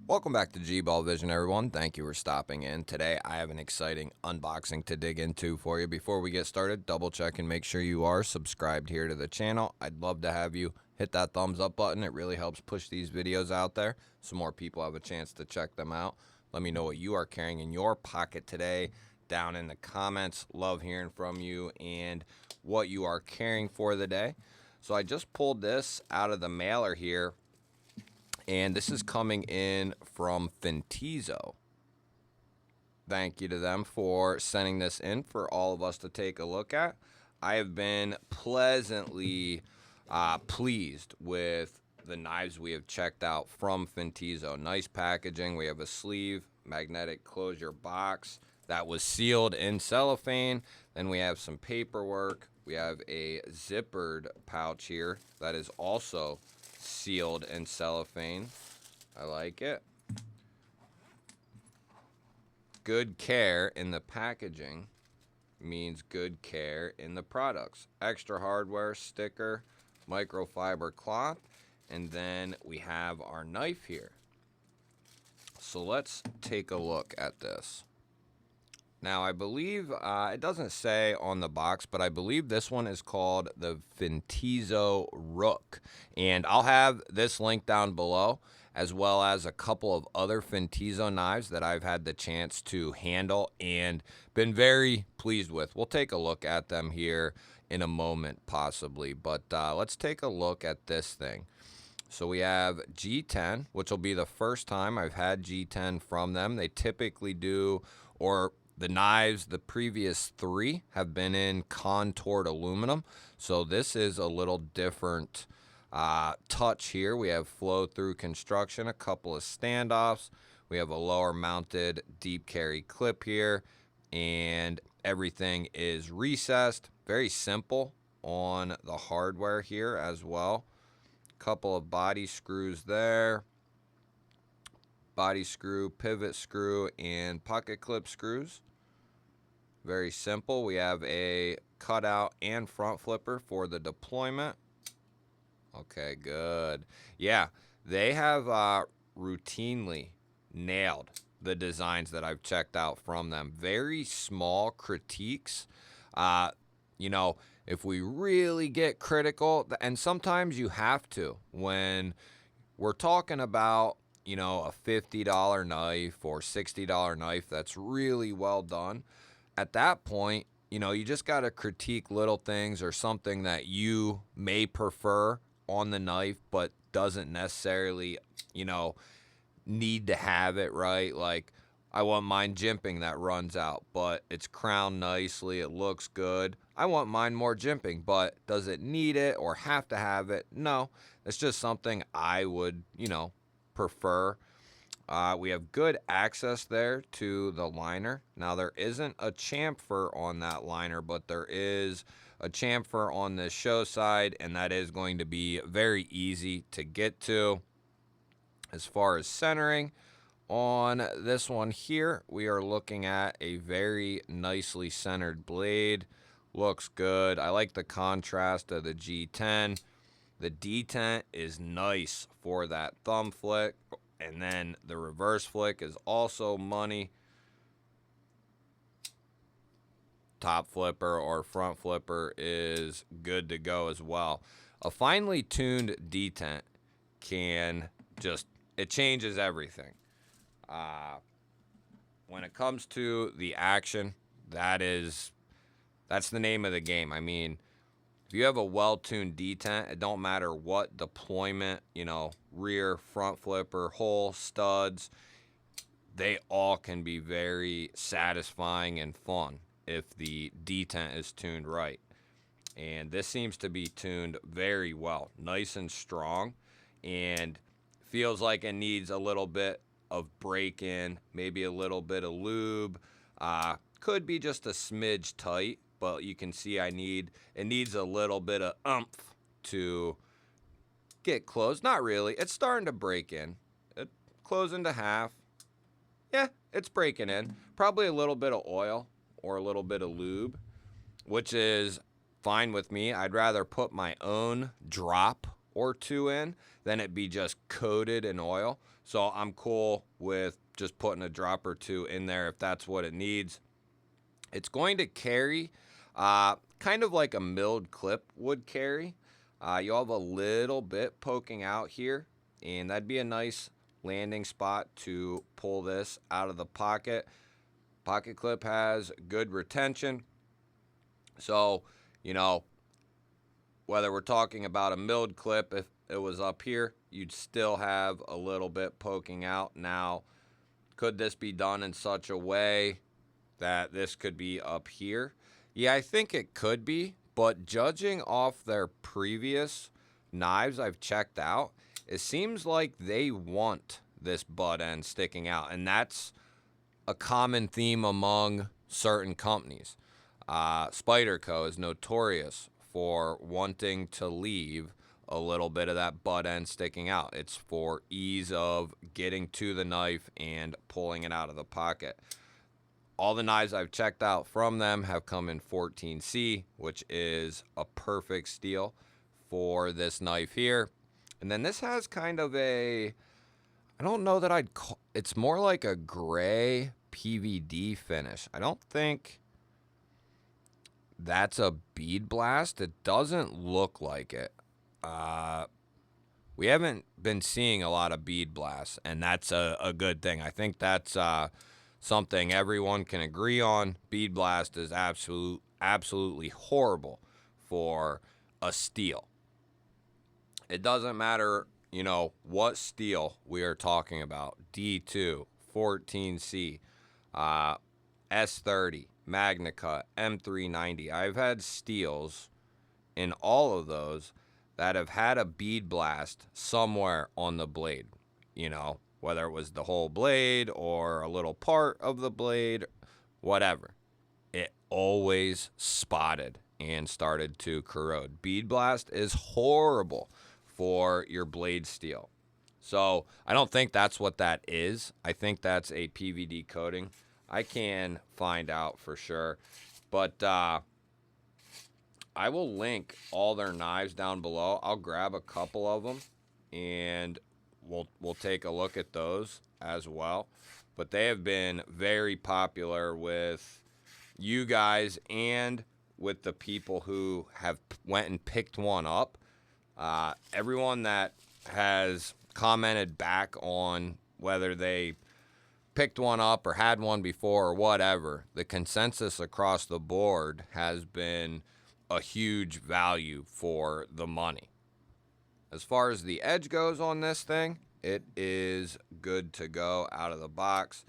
Welcome back to G-Ball Vision, everyone. Thank you for stopping in. Today, I have an exciting unboxing to dig into for you. Before we get started, double check and make sure you are subscribed here to the channel. I'd love to have you hit that thumbs up button. It really helps push these videos out there so more people have a chance to check them out. Let me know what you are carrying in your pocket today down in the comments. Love hearing from you and what you are carrying for the day. So I just pulled this out of the mailer here. And this is coming in from Fintiso. Thank you to them for sending this in for all of us to take a look at. I have been pleasantly pleased with the knives we have checked out from Fintiso. Nice packaging. We have a sleeve, magnetic closure box that was sealed in cellophane. Then we have some paperwork. We have a zippered pouch here that is also sealed in cellophane. I like it. Good care in the packaging means good care in the products. Extra hardware, sticker, microfiber cloth, and then we have our knife here. So let's take a look at this. Now, I believe, it doesn't say on the box, but I believe this one is called the Fintiso Rook. And I'll have this link down below, as well as a couple of other Fintiso knives that I've had the chance to handle and been very pleased with. We'll take a look at them here in a moment, possibly. But let's take a look at this thing. So we have G10, which will be the first time I've had G10 from them. They typically do, or the knives, the previous three have been in contoured aluminum. So this is a little different touch here. We have flow through construction, a couple of standoffs. We have a lower mounted deep carry clip here, and everything is recessed. Very simple on the hardware here as well. Couple of body screws there. Body screw, pivot screw, and pocket clip screws. Very simple. We have a cutout and front flipper for the deployment. Okay, good. Yeah, they have routinely nailed the designs that I've checked out from them. Very small critiques. You know, if we really get critical, and sometimes you have to when we're talking about, you know, a $50 knife or $60 knife that's really well done. At that point, you know, you just got to critique little things or something that you may prefer on the knife, but doesn't necessarily, you know, need to have it, right? Like, I wouldn't mind jimping that runs out, but it's crowned nicely. It looks good. I want mine more jimping, but does it need it or have to have it? No, it's just something I would, you know, prefer. We have good access there to the liner. Now, there isn't a chamfer on that liner, but there is a chamfer on the show side, and that is going to be very easy to get to. As far as centering, on this one here, we are looking at a very nicely centered blade. Looks good. I like the contrast of the G10. The Detent is nice for that thumb flick. And then the reverse flick is also money. Top flipper or front flipper is good to go as well. A finely tuned Detent can just, it changes everything. When it comes to the action, that's the name of the game. I mean, if you have a well-tuned detent, it don't matter what deployment, you know, rear, front flipper, hole, studs, they all can be very satisfying and fun if the detent is tuned right. And this seems to be tuned very well, nice and strong, and feels like it needs a little bit of break-in, maybe a little bit of lube. Could be just a smidge tight, but you can see it needs a little bit of oomph to get closed. Not really. It's starting to break in. It closing to half. Yeah, it's breaking in. Probably a little bit of oil or a little bit of lube, which is fine with me. I'd rather put my own drop or two in, then it'd be just coated in oil. So I'm cool with just putting a drop or two in there if that's what it needs. It's going to carry kind of like a milled clip would carry. You'll have a little bit poking out here, and that'd be a nice landing spot to pull this out of the pocket. Pocket clip has good retention. So, you know, whether we're talking about a milled clip, if it was up here, you'd still have a little bit poking out. Now, could this be done in such a way that this could be up here? Yeah, I think it could be, but judging off their previous knives I've checked out, it seems like they want this butt end sticking out, and that's a common theme among certain companies. Spyderco is notorious for wanting to leave a little bit of that butt end sticking out. It's for ease of getting to the knife and pulling it out of the pocket. All the knives I've checked out from them have come in 14C, which is a perfect steel for this knife here. And then this has kind of a, I don't know that I'd call, it's more like a gray PVD finish. I don't think that's a bead blast. It doesn't look like it. We haven't been seeing a lot of bead blasts, and that's a good thing. I think that's something everyone can agree on. Bead blast is absolutely horrible for a steel. It doesn't matter, you know, what steel we are talking about. D2, 14C, S30, MagnaCut, M390. I've had steels in all of those that have had a bead blast somewhere on the blade, you know, whether it was the whole blade or a little part of the blade, whatever. It always spotted and started to corrode. Bead blast is horrible for your blade steel. So I don't think that's what that is. I think that's a PVD coating. I can find out for sure. But I will link all their knives down below. I'll grab a couple of them and we'll take a look at those as well. But they have been very popular with you guys and with the people who have went and picked one up. Everyone that has commented back on whether they picked one up or had one before or whatever, the consensus across the board has been a huge value for the money. As far as the edge goes on this thing, it is good to go out of the box.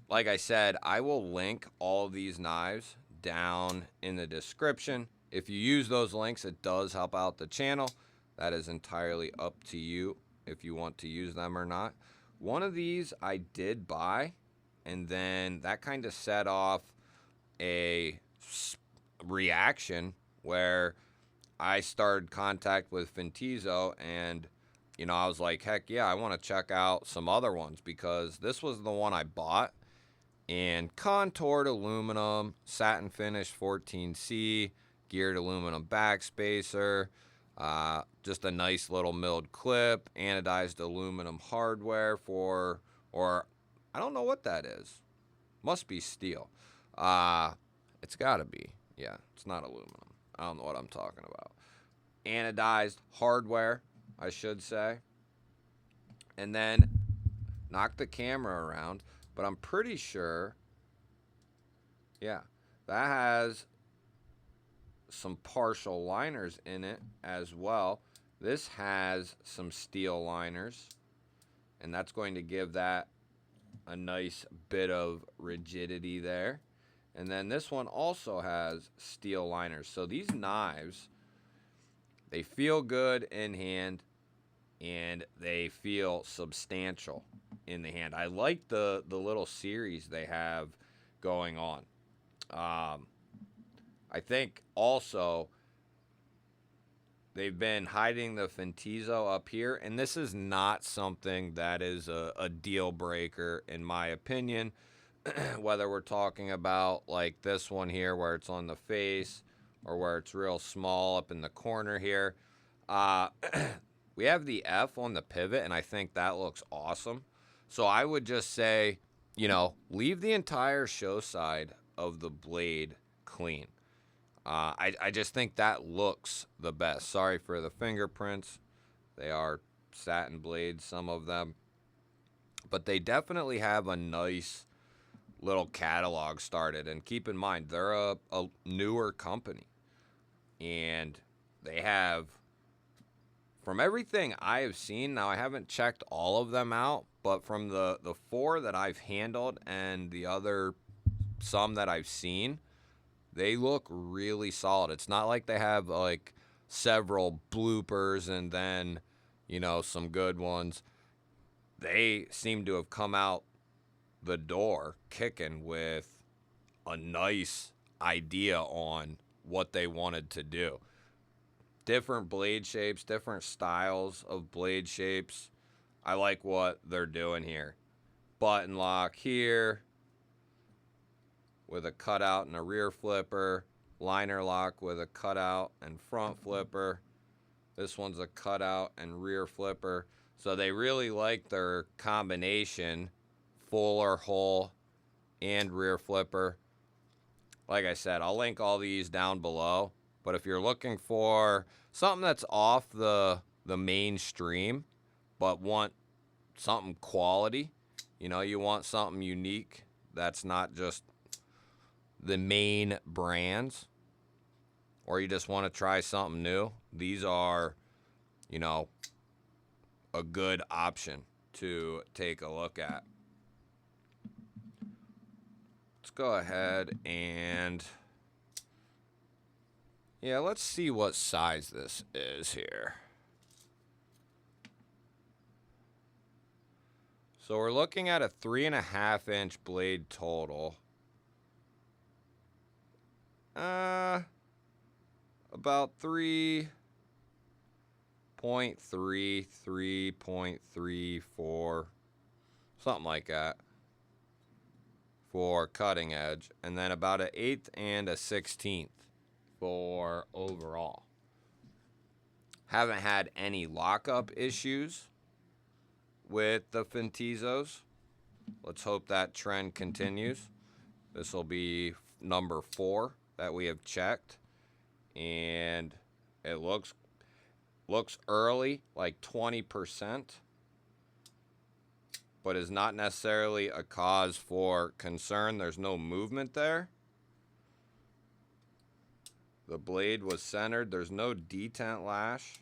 Like I said, I will link all of these knives down in the description. If you use those links, it does help out the channel. That is entirely up to you if you want to use them or not. One of these I did buy, and then that kind of set off a reaction where I started contact with Fintiso, and you know, I was like, heck yeah, I want to check out some other ones, because this was the one I bought, and contoured aluminum, satin finish 14C, geared aluminum backspacer, just a nice little milled clip, anodized aluminum hardware for, or I don't know what that is. Must be steel. It's gotta be. Yeah, it's not aluminum. I don't know what I'm talking about. Anodized hardware, I should say. And then knock the camera around, but I'm pretty sure, yeah, that has some partial liners in it as well. This has some steel liners, and that's going to give that a nice bit of rigidity there. And then this one also has steel liners. So these knives, they feel good in hand, and they feel substantial in the hand. I like the little series they have going on. I think also they've been hiding the Fintiso up here, and this is not something that is a deal breaker in my opinion. Whether we're talking about like this one here where it's on the face, or where it's real small up in the corner here. We have the F on the pivot, and I think that looks awesome. So I would just say, you know, leave the entire show side of the blade clean. I just think that looks the best. Sorry for the fingerprints. They are satin blades, some of them. But they definitely have a nice little catalog started. And keep in mind, they're a newer company. And they have, from everything I have seen, now I haven't checked all of them out, but from the 4 that I've handled and the other some that I've seen, they look really solid. It's not like they have like several bloopers and then, you know, some good ones. They seem to have come out the door kicking with a nice idea on what they wanted to do. Different blade shapes, different styles of blade shapes. I like what they're doing here. Button lock here with a cutout and a rear flipper. Liner lock with a cutout and front flipper. This one's a cutout and rear flipper. So they really like their combination, fuller hole and rear flipper. Like I said, I'll link all these down below. But if you're looking for something that's off the mainstream, but want something quality, you know, you want something unique that's not just the main brands, or you just want to try something new, these are, you know, a good option to take a look at. Let's go ahead and, yeah, let's see what size this is here. So we're looking at a 3.5 inch blade total. About 3.3, 3.34, something like that for cutting edge, and then about an 1/8 and a 1/16 for overall. Haven't had any lockup issues with the Fintisos. Let's hope that trend continues. This will be number 4 that we have checked, and it looks early, like 20%, but is not necessarily a cause for concern. There's no movement there. The blade was centered. There's no detent lash.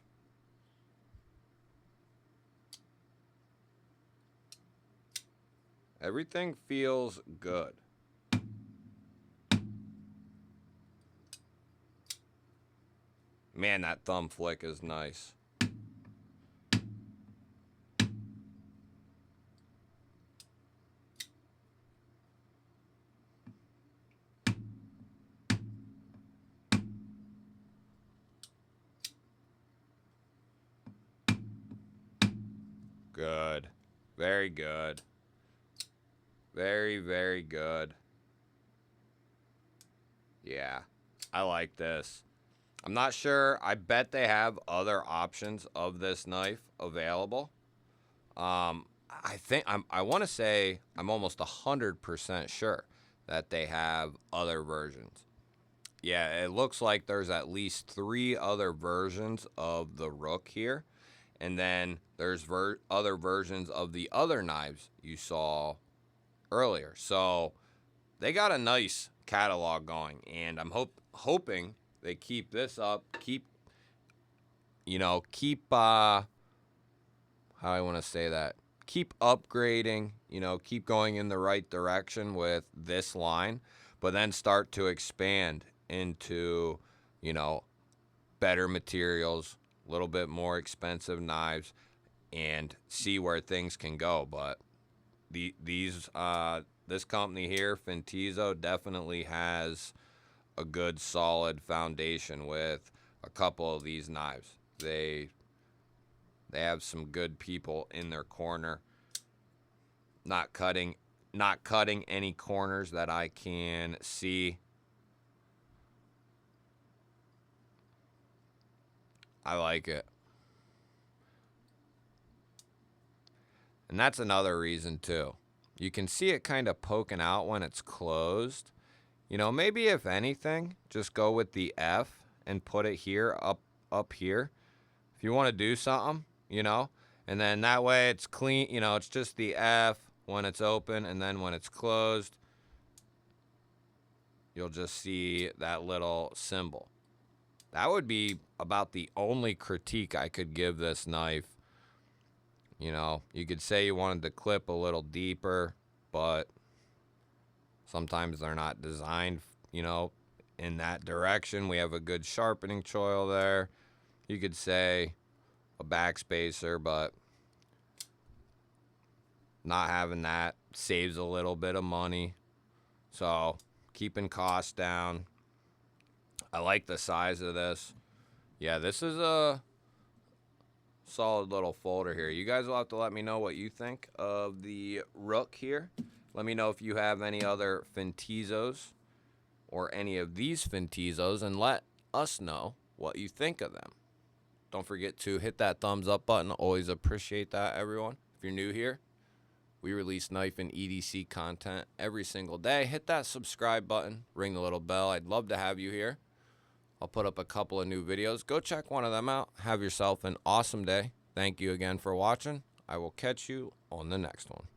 Everything feels good. Man, that thumb flick is nice. Good. Very good. Very, very good. Yeah, I like this. I'm not sure. I bet they have other options of this knife available. I want to say I'm almost 100% sure that they have other versions. Yeah, it looks like there's at least 3 other versions of the Rook here. And then there's other versions of the other knives you saw earlier. So they got a nice catalog going, and I'm hoping they keep this up, keep how I want to say that, keep upgrading, keep going in the right direction with this line, but then start to expand into, better materials, a little bit more expensive knives, and see where things can go. But this company here, Fintiso, definitely has a good solid foundation with a couple of these knives. They have some good people in their corner, not cutting any corners that I can see. I like it. And that's another reason too. You can see it kind of poking out when it's closed. You know, maybe if anything, just go with the F and put it here, up here. If you want to do something, you know, and then that way it's clean, you know, it's just the F when it's open, and then when it's closed, you'll just see that little symbol. That would be about the only critique I could give this knife. You know, you could say you wanted the clip a little deeper, but sometimes they're not designed, you know, in that direction. We have a good sharpening choil there. You could say a backspacer, but not having that saves a little bit of money. So keeping costs down. I like the size of this. Yeah, this is a solid little folder here. You guys will have to let me know what you think of the Rook here. Let me know if you have any other Fintisos or any of these Fintisos, and let us know what you think of them. Don't forget to hit that thumbs up button. Always appreciate that, everyone. If you're new here, we release knife and EDC content every single day. Hit that subscribe button. Ring the little bell. I'd love to have you here. I'll put up a couple of new videos. Go check one of them out. Have yourself an awesome day. Thank you again for watching. I will catch you on the next one.